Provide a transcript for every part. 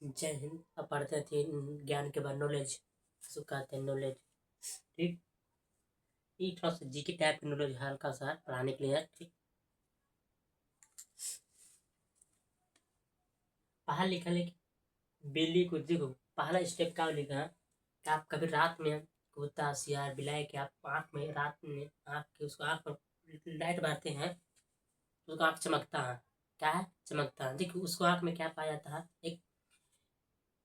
जय हिंद। अब पढ़ते थे ज्ञान के बाद नॉलेज, इसको कहते हैं नॉलेज। ठीक, ये थोड़ा सा जीके टाइप की नॉलेज हल्का सा पढ़ाने के लिए है। ठीक, पढ़ा लिखा लेकिन बिल्ली को देखो, पहला स्टेप क्या लिखा है कि आप कभी रात में कुत्ता सियार बिलाई के आप आँख में रात में आँख के उसको आँख पर लाइट मारते हैं तो उसका आँख चमकता है। क्या है? चमकता है। देखो उसको आँख में क्या पाया जाता है, एक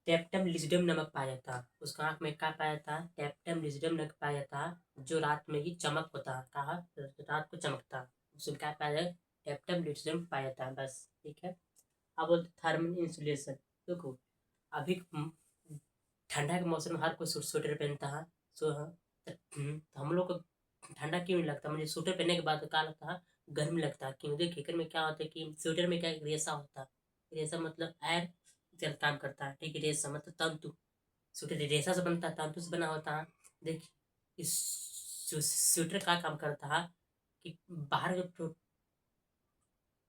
टेप्टम लिजिडम नमक पाया जाता है। उसका आँख में क्या पाया जाता है? टेप्टम लिजिडम नमक पाया जाता है, जो रात में ही चमक होता है। कहा? रात को चमकता है, उसमें क्या पाया जाए? टेप्टम लिजिडम पाया जाता है। बस ठीक है। अब बोलते थर्मल इंसुलेशन। देखो अभी ठंडा के मौसम में हर कोई स्वेटर पहनता है। तो हम लोग को ठंडा क्यों नहीं लगता? मुझे स्वेटर पहनने के बाद क्या लगता है? गर्मी लगता है। क्यों? देखिए घर में क्या होता है कि स्वेटर में क्या एक रेशा होता है। रेशा मतलब एयर जल काम करता है। ठीक है, रेशा मतलब तंतु। स्वेटर रेशा से बनता है, तंतु से बना होता है। देखिए इस स्वेटर का काम करता है कि बाहर जो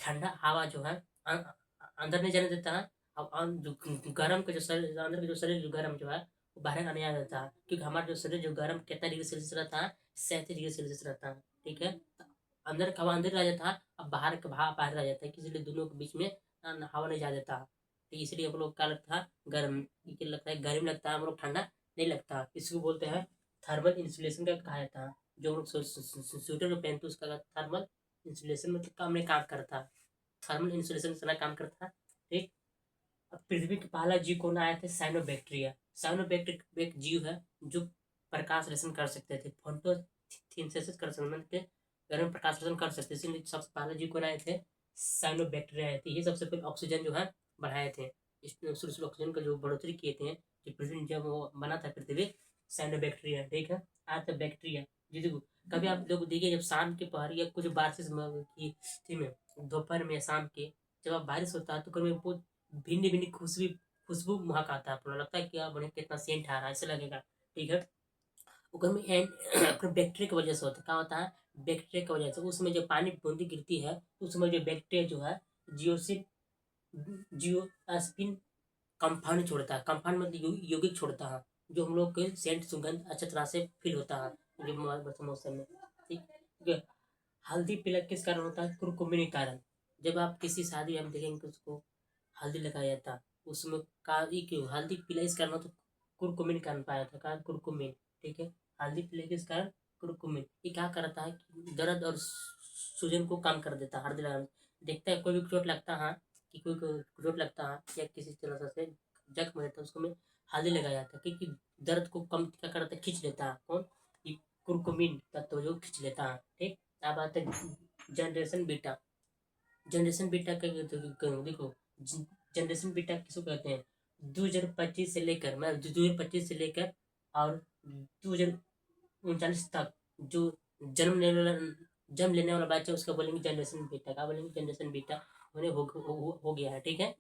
ठंडा हवा जो है अंदर नहीं जाने देता है। अब जो गर्म का जो शरीर अंदर का जो शरीर जो गर्म जो है वो बाहर आने आ जाता है। क्योंकि हमारा जो शरीर जो गर्म कितना डिग्री सेल्सियस रहता है? 37 डिग्री सेल्सियस रहता है। ठीक है, अंदर का हवा अंदर रह जाता है, अब बाहर का हवा बाहर रह जाता है। इसलिए दोनों के बीच में हवा नहीं जा देता। तो इसलिए हम लोग क्या लगता है? गर्म क्या लगता है? गर्म लगता है, हम लोग ठंडा नहीं लगता। इसको बोलते हैं थर्मल इंसुलेशन का कहा जाता है। जो हम लोग स्वेटर जो पहनते हैं उसका थर्मल इंसुलेशन मतलब काम नहीं काम करता है। थर्मल इंसुलेशन से काम करता है। ठीक, अब पृथ्वी के पहला जीव कौन आया थे? साइनोबैक्टीरिया। साइनोबैक्टीरिया एक जीव है जो प्रकाश रेशन कर सकते थे, फोटोसिंथेसिस कर सकते मतलब गर्म प्रकाश रेशन कर सकते थे। इसलिए सबसे पहले जीव कौन आए थे? साइनोबैक्टीरिया आए थे। ये सबसे पहले ऑक्सीजन जो है बढ़ाए थे। शुरू शुरू ऑक्सीजन का जो बढ़ोतरी किए थे, जो पृथ्वी जब वो बना था पृथ्वी, साइनोबैक्टीरिया। ठीक है, आज तक बैक्टीरिया जी देखो। कभी आप लोग देखिए जब शाम के पहर या कुछ बारिश की थी में दोपहर में या शाम के जब आप बारिश होता है तो कभी बहुत भिन्न भिन्न खुशबू खुशबू महक आता है। आपको लगता है कि आप बड़े कितना सेंट आ रहा है, ऐसे लगेगा। ठीक है, वो गर्मी बैक्टीरिया की वजह से होता है। क्या होता है? बैक्टीरिया की वजह से उसमें जो पानी बूंदी गिरती है तो उसमें जो बैक्टीरिया जो है जियोसिन जियोस्पिन कंपाउंड छोड़ता है। कंपाउंड मतलब यौगिक छोड़ता है, जो हम लोग के सेंट सुगंध अच्छी तरह से फील होता है जो मौसम में। ठीक है, हल्दी पीला किस कारण होता है? कुरकुमिन के कारण। जब आप किसी शादी में देखेंगे तो उसको हल्दी लगाया जाता है, उसमें काली क्यों हल्दी पीला इस कारण तो कुरकुमिन कारण पाया था। कारण कुरकुमिन। ठीक है, हल्दी पीला किस कारण? कुरकुमिन। ये क्या करता है कि दर्द और सूजन को कम कर देता है हल्दी लगाने से। देखता है कोई भी चोट लगता है कि कोई को चोट लगता है या किसी तरह से जख्म रहता है उसको में हल्दी लगाया जाता है, क्योंकि दर्द को कम क्या करता है? खींच लेता है। कौन? ये कुरकुमिन तत्व जो खींच लेता है। ठीक, अब आते हैं जनरेशन बीटा। जनरेशन बीटा का देखो जनरेशन बीटा किसको कहते हैं? 2025 से लेकर मतलब 2025 से लेकर और 2039 तक जो जन्म लेने वाला बच्चा उसका बोलेंगे जनरेशन बीटा। का बोलेंगे? जनरेशन बीटा उन्हें हो गया है। ठीक है,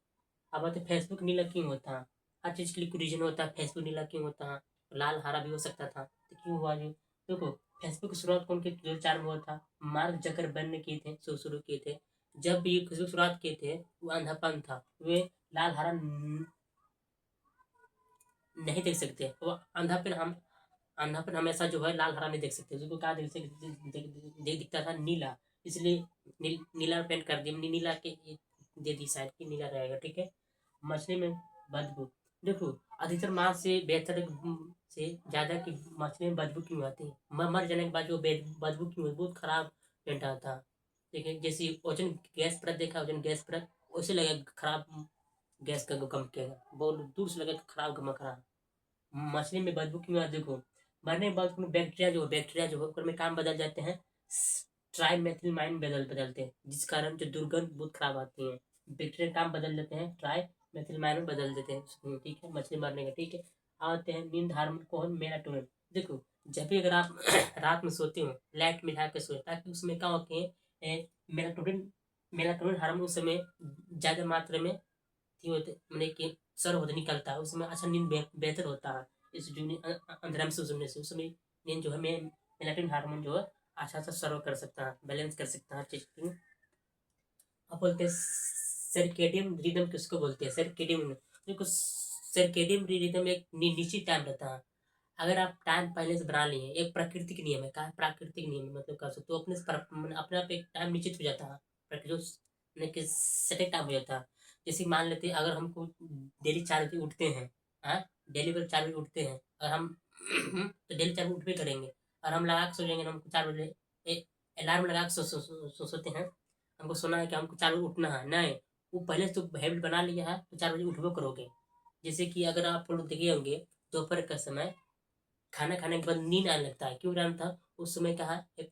अब आते फेसबुक नीला क्यों होता है? हर चीज के लिए कोई रीजन होता है। फेसबुक नीला क्यों होता है? लाल हरा भी हो सकता था, तो क्यों हुआ जो? देखो फेसबुक की शुरुआत कौन के 2004 में हुआ था? मार्क जकरबर्ग ने किए थे, शुरू किए थे। जब ये फेसबुक शुरुआत किए थे वो अंधापन था, वे लाल हरा नहीं देख सकते। वो अंधापन हमेशा जो है लाल हरा नहीं देख सकते, उसको क्या दिखता था? नीला। इसलिए नीला पेंट कर दिया, नीला के दे दी शायद कि नीला रहेगा। ठीक है, मछली में बदबू। देखो अधिकतर मांस से बेहतर से ज्यादा की मछली में बदबू क्यों आती है? मर जाने के बाद जो बदबू क्यों? बहुत खराब पेंट आता है। देखिए जैसे ओजोन गैस परत देखा, ओजोन गैस परत वैसे लगेगा खराब गैस का गम किया बहुत दूर से लगेगा खराब गमक रहा। मछली में बदबू क्यों आती? देखो मरने के बाद बैक्टीरिया जो में काम बदल जाते हैं, ट्राईमेथिलमाइन बदलते हैं, जिस कारण जो दुर्गंध बहुत खराब आती है। बैक्टीरिया काम बदल देते हैं, ट्राईमेथिलमाइन में बदल देते हैं। ठीक है, मछली मरने का। ठीक है, आते हैं नींद हार्मोन कौन? मेलाटोनिन। देखो जब भी अगर आप रात में सोते हो लाइट मिला के सोए, ताकि उसमें क्या होते हैं? मेलाटोनिन मेलाटोनिन हार्मोन उस समय ज्यादा मात्रा में थी होते मैंने कि सर होते निकलता है, उसमें अच्छा नींद बेहतर होता है। इस जो अंधेरा में सोने से उस समय नींद जो है मेलाटोनिन हार्मोन जो है अच्छा सा सर्व कर सकता है, बैलेंस कर सकता है हर चीज की। अब बोलते हैं सर्केडियन रिदम किसको बोलते हैं? सर्केडियन देखो सर्केडियन रिदम एक निश्चित टाइम रहता है। अगर आप टाइम पहले से बना लिए एक प्राकृतिक नियम है, क्या प्राकृतिक नियम है, मतलब कर सकते हो अपने आप एक टाइम निश्चित हो जाता है, जो सेटिंग टाइम हो जाता है। जैसे मान लेते हैं अगर हमको डेली 4 बजे उठते हैं, हाँ, डेली पर 4 बजे उठते हैं और हम तो डेली 4 बजे उठ भी करेंगे और हम लगा के सो जाएंगे, हमको 4 बजे अलार्म लगा के सोते हैं, हमको सोना है कि हमको 4 बजे उठना है, नहीं, वो पहले से तो हैबिट बना लिया है तो 4 बजे उठबो करोगे। जैसे कि अगर आप लोग देखे होंगे दोपहर का समय खाना खाने के बाद नींद आने लगता है, क्यों आने था उस समय, कहा एक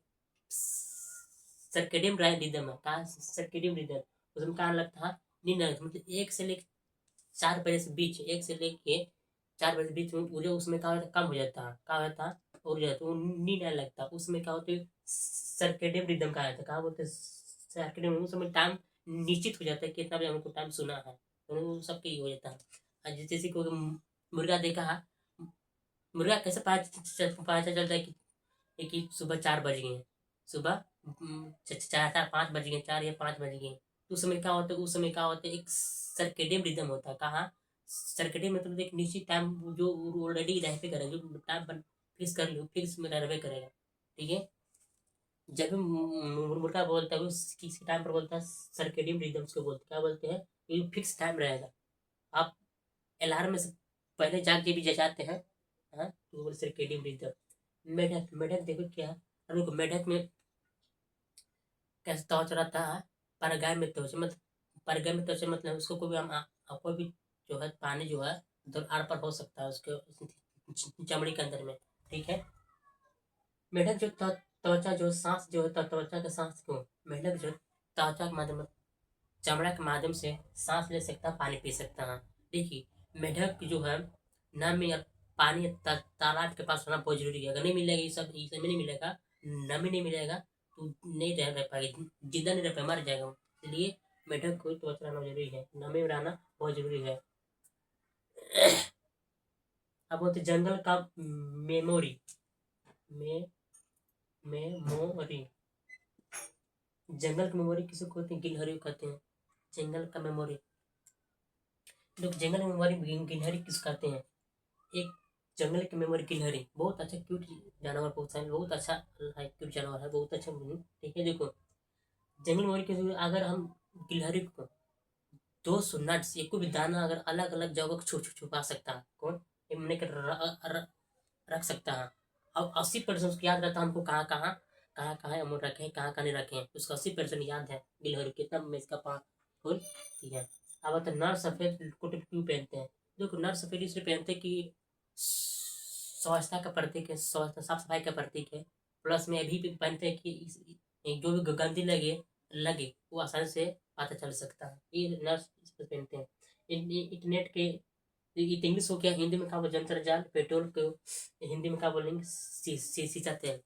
सर्केडियम रिदम है, कहा सर्केडियम रिदम, उसमें कहा लगता है नींद आने मतलब 1 से लेकर 4 बजे से बीच, 1 से लेके 4 बजे बीच में वो जो उसमें क्या कम हो जाता है, क्या होता है और जाता है, वो नींद आने लगता है, उसमें क्या होता है सर्केडियम रिदम का आता है, कहा बोलते हैं सर्केडियम, उस समय टाइम निश्चित हो जाता है कि इतना बजे हमको टाइम सुना है, तो वो सबके ही हो जाता है। जैसे कोई मुर्गा देखा है, मुर्गा कैसे पता चलता है कि सुबह 4 बज गए हैं, सुबह 4 5 बज गए, 4 या 5 बज गए, तो उस समय क्या होता है, उस समय क्या होता है एक सर्केडियम रिदम होता है, कहाँ सर्केडियम मतलब एक निश्चित टाइम जो ऑलरेडी रहते करेगा, जो टाइम फिक्स कर लो, फिक्स में रहबे करेगा, ठीक है। जब भी मुर्गा बोलता है वो किसी टाइम पर बोलता है सर्केडियम रिदम्स को बोलते क्या बोलते हैं, ये फिक्स टाइम रहेगा। आप अलार्म में से पहले जाग के भी जाते हैं, हाँ, तो वो बोले सर्केडियम रिदम। मेढक मेढक देखो क्या है, रुको, मेढक में कैसे त्वचा रहता है, परगाय में त्वचा मतलब, परगाय में त्वचा मतलब उसको कोई भी हम कोई भी जो है पानी जो है तो आर पार हो सकता है उसके चमड़ी के अंदर में, ठीक है। मेढक जो त्वचा जो सांस जो होता है, त्वचा का सांस को मेढक जो त्वचा के माध्यम चमड़ा के माध्यम से सांस ले सकता है, पानी पी सकता है। देखिए मेढक जो है नमी या पानी तालाब के पास रहना बहुत जरूरी है, अगर नहीं मिलेगा ये सब में नहीं मिलेगा, नमी नहीं मिलेगा तो नहीं रह पाएगी, जिंदा नहीं रह पाएगा, मर जाएगा वो। इसलिए मेढक को त्वचा रहना जरूरी है, नमी में रहना बहुत जरूरी है। अब बोलते जंगल का मेमोरी, मे मेमोरी, जंगल की मेमोरी किसी को कहते हैं, गिलहरी को कहते हैं जंगल का मेमोरी। लोग जंगल की मेमोरी गिलहरी किस कहते हैं, एक जंगल की मेमोरी गिलहरी बहुत अच्छा क्यूट जानवर, बहुत अच्छा है, क्यूट जानवर है, बहुत अच्छा, ठीक है। देखो जंगल मेमोरी के अगर हम गिलहरी को 200 नट्स एक को भी दाना अगर अलग अलग जगह छुपा सकता है, कौन हमने रख सकता है, अब 80% उसको याद रहता है हमको कहाँ हम रखें, कहाँ नहीं रखें, उसको 80% याद है गिलहरी कितना में इसका पाँच फुल, ठीक है। अब तो नर सफेद कोट क्यों पहनते हैं, देखो नर सफेद इसलिए पहनते हैं कि स्वच्छता का प्रतीक है, स्वच्छता साफ सफाई का प्रतीक है, प्लस में अभी भी पहनते हैं कि जो भी गंदी लगे लगे वो आसानी से पता चल सकता है, ये नर्स इस पर पहनते हैं। इंटरनेट के इंग्लिश हो गया, हिंदी में क्या बोल जंतर जाल, पेट्रोल को हिंदी में क्या बोलेंगे, सीसा तेल,